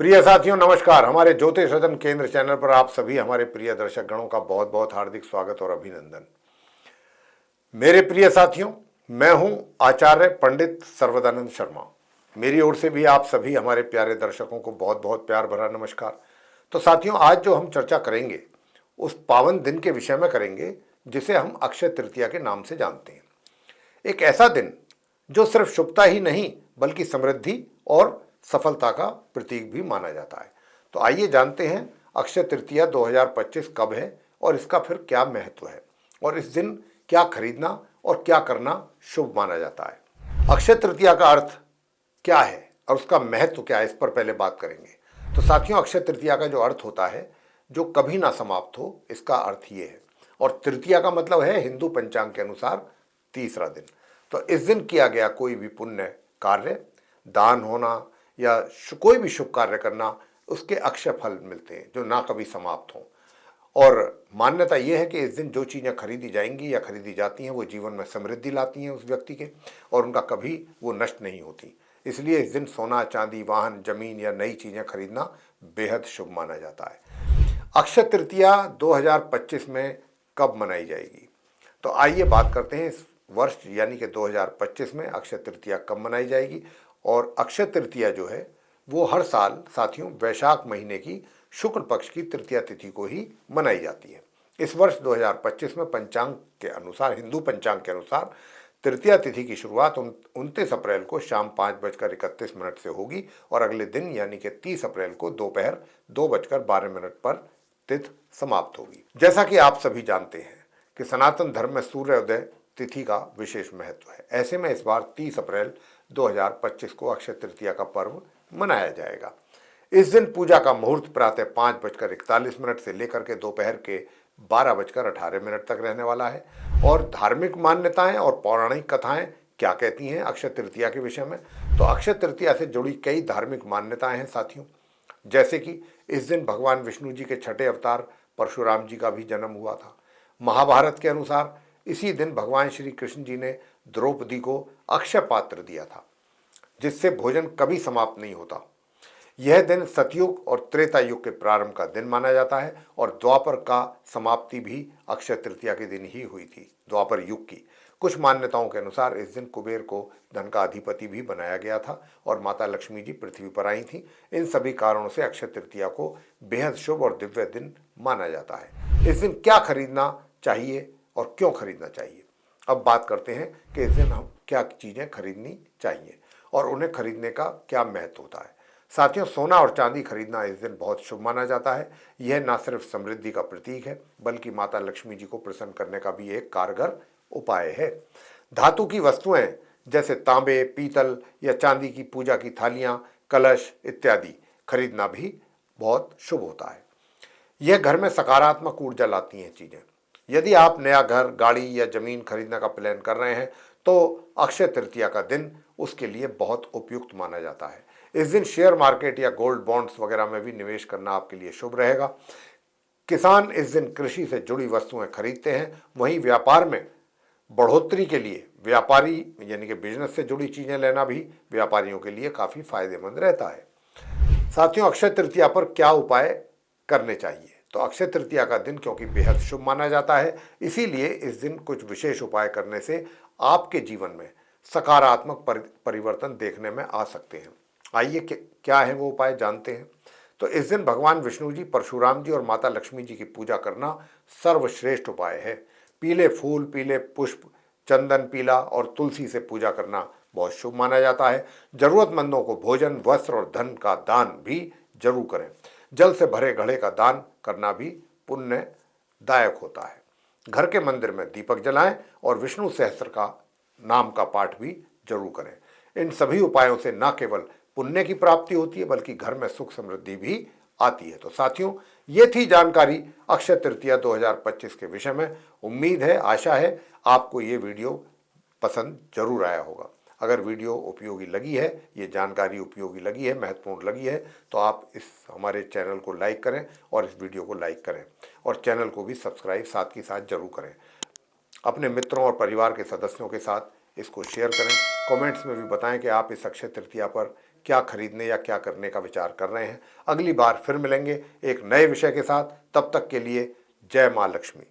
प्रिय साथियों नमस्कार। हमारे ज्योतिष सदन केंद्र चैनल पर आप सभी हमारे प्रिय दर्शक गणों का बहुत बहुत हार्दिक स्वागत और अभिनंदन। मेरे प्रिय साथियों, मैं हूं आचार्य पंडित सर्वदानंद शर्मा। मेरी ओर से भी आप सभी हमारे प्यारे दर्शकों को बहुत बहुत प्यार भरा नमस्कार। तो साथियों, आज जो हम चर्चा करेंगे उस पावन दिन के विषय में करेंगे जिसे हम अक्षय तृतीया के नाम से जानते हैं। एक ऐसा दिन जो सिर्फ शुभता ही नहीं बल्कि समृद्धि और सफलता का प्रतीक भी माना जाता है। तो आइए जानते हैं अक्षय तृतीया 2025 कब है और इसका फिर क्या महत्व है और इस दिन क्या खरीदना और क्या करना शुभ माना जाता है। अक्षय तृतीया का अर्थ क्या है और उसका महत्व क्या है, इस पर पहले बात करेंगे। तो साथियों, अक्षय तृतीया का जो अर्थ होता है जो कभी ना समाप्त हो, इसका अर्थ ये है। और तृतीया का मतलब है हिंदू पंचांग के अनुसार तीसरा दिन। तो इस दिन किया गया कोई भी पुण्य कार्य, दान होना या कोई भी शुभ कार्य करना, उसके अक्षय फल मिलते हैं जो ना कभी समाप्त हों। और मान्यता यह है कि इस दिन जो चीज़ें खरीदी जाएंगी या खरीदी जाती हैं वो जीवन में समृद्धि लाती हैं उस व्यक्ति के, और उनका कभी वो नष्ट नहीं होती। इसलिए इस दिन सोना, चांदी, वाहन, जमीन या नई चीज़ें खरीदना बेहद शुभ माना जाता है। अक्षय तृतीया 2025 में कब मनाई जाएगी? तो आइए बात करते हैं इस वर्ष यानी कि 2025 में अक्षय तृतीया कब मनाई जाएगी। और अक्षय तृतीया जो है वो हर साल साथियों वैशाख महीने की शुक्ल पक्ष की तृतीया तिथि को ही मनाई जाती है। इस वर्ष 2025 में पंचांग के अनुसार, हिंदू पंचांग के अनुसार तृतीया तिथि की शुरुआत 29 अप्रैल को शाम 5:31 से होगी और अगले दिन यानी कि 30 अप्रैल को दोपहर 2:12 पर तिथि समाप्त होगी। जैसा कि आप सभी जानते हैं कि सनातन धर्म में सूर्योदय तिथि का विशेष महत्व है। ऐसे में इस बार 30 अप्रैल 2025 को अक्षय तृतीया का पर्व मनाया जाएगा। इस दिन पूजा का मुहूर्त प्रातः 5:41 से लेकर के दोपहर के 12:18 तक रहने वाला है। और धार्मिक मान्यताएं और पौराणिक कथाएं क्या कहती हैं अक्षय तृतीया के विषय में? तो अक्षय तृतीया से जुड़ी कई धार्मिक मान्यताएं हैं साथियों, जैसे कि इस दिन भगवान विष्णु जी के छठे अवतार परशुराम जी का भी जन्म हुआ था। महाभारत के अनुसार इसी दिन भगवान श्री कृष्ण जी ने द्रौपदी को अक्षय पात्र दिया था जिससे भोजन कभी समाप्त नहीं होता। यह दिन सतयुग और त्रेता युग के प्रारंभ का दिन माना जाता है और द्वापर का समाप्ति भी अक्षय तृतीया के दिन ही हुई थी, द्वापर युग की। कुछ मान्यताओं के अनुसार इस दिन कुबेर को धन का अधिपति भी बनाया गया था और माता लक्ष्मी जी पृथ्वी पर आई थी। इन सभी कारणों से अक्षय तृतीया को बेहद शुभ और दिव्य दिन माना जाता है। इस दिन क्या खरीदना चाहिए और क्यों खरीदना चाहिए? अब बात करते हैं कि इस दिन हम क्या चीज़ें खरीदनी चाहिए और उन्हें खरीदने का क्या महत्व होता है। साथियों, सोना और चांदी खरीदना इस दिन बहुत शुभ माना जाता है। यह न सिर्फ समृद्धि का प्रतीक है बल्कि माता लक्ष्मी जी को प्रसन्न करने का भी एक कारगर उपाय है। धातु की वस्तुएं जैसे तांबे, पीतल या चांदी की पूजा की थालियां, कलश इत्यादि खरीदना भी बहुत शुभ होता है। यह घर में सकारात्मक ऊर्जा लाती हैं चीज़ें। यदि आप नया घर, गाड़ी या ज़मीन खरीदने का प्लान कर रहे हैं तो अक्षय तृतीया का दिन उसके लिए बहुत उपयुक्त माना जाता है। इस दिन शेयर मार्केट या गोल्ड बॉन्ड्स वगैरह में भी निवेश करना आपके लिए शुभ रहेगा। किसान इस दिन कृषि से जुड़ी वस्तुएं खरीदते हैं। वहीं व्यापार में बढ़ोतरी के लिए व्यापारी यानी कि बिजनेस से जुड़ी चीज़ें लेना भी व्यापारियों के लिए काफ़ी फायदेमंद रहता है। साथियों, अक्षय तृतीया पर क्या उपाय करने चाहिए? तो अक्षय तृतीया का दिन क्योंकि बेहद शुभ माना जाता है, इसीलिए इस दिन कुछ विशेष उपाय करने से आपके जीवन में सकारात्मक परिवर्तन देखने में आ सकते हैं। आइए क्या है वो उपाय जानते हैं। तो इस दिन भगवान विष्णु जी, परशुराम जी और माता लक्ष्मी जी की पूजा करना सर्वश्रेष्ठ उपाय है। पीले फूल, पीले पुष्प, चंदन पीला और तुलसी से पूजा करना बहुत शुभ माना जाता है। जरूरतमंदों को भोजन, वस्त्र और धन का दान भी जरूर करें। जल से भरे घड़े का दान करना भी पुण्यदायक होता है। घर के मंदिर में दीपक जलाएं और विष्णु सहस्त्र का नाम का पाठ भी जरूर करें। इन सभी उपायों से न केवल पुण्य की प्राप्ति होती है बल्कि घर में सुख समृद्धि भी आती है। तो साथियों, ये थी जानकारी अक्षय तृतीया 2025 के विषय में। उम्मीद है, आशा है आपको ये वीडियो पसंद जरूर आया होगा। अगर वीडियो उपयोगी लगी है, ये जानकारी उपयोगी लगी है, महत्वपूर्ण लगी है, तो आप इस हमारे चैनल को लाइक करें और इस वीडियो को लाइक करें और चैनल को भी सब्सक्राइब साथ ही साथ जरूर करें। अपने मित्रों और परिवार के सदस्यों के साथ इसको शेयर करें। कमेंट्स में भी बताएं कि आप इस अक्षय तृतीया पर क्या खरीदने या क्या करने का विचार कर रहे हैं। अगली बार फिर मिलेंगे एक नए विषय के साथ। तब तक के लिए जय मां लक्ष्मी।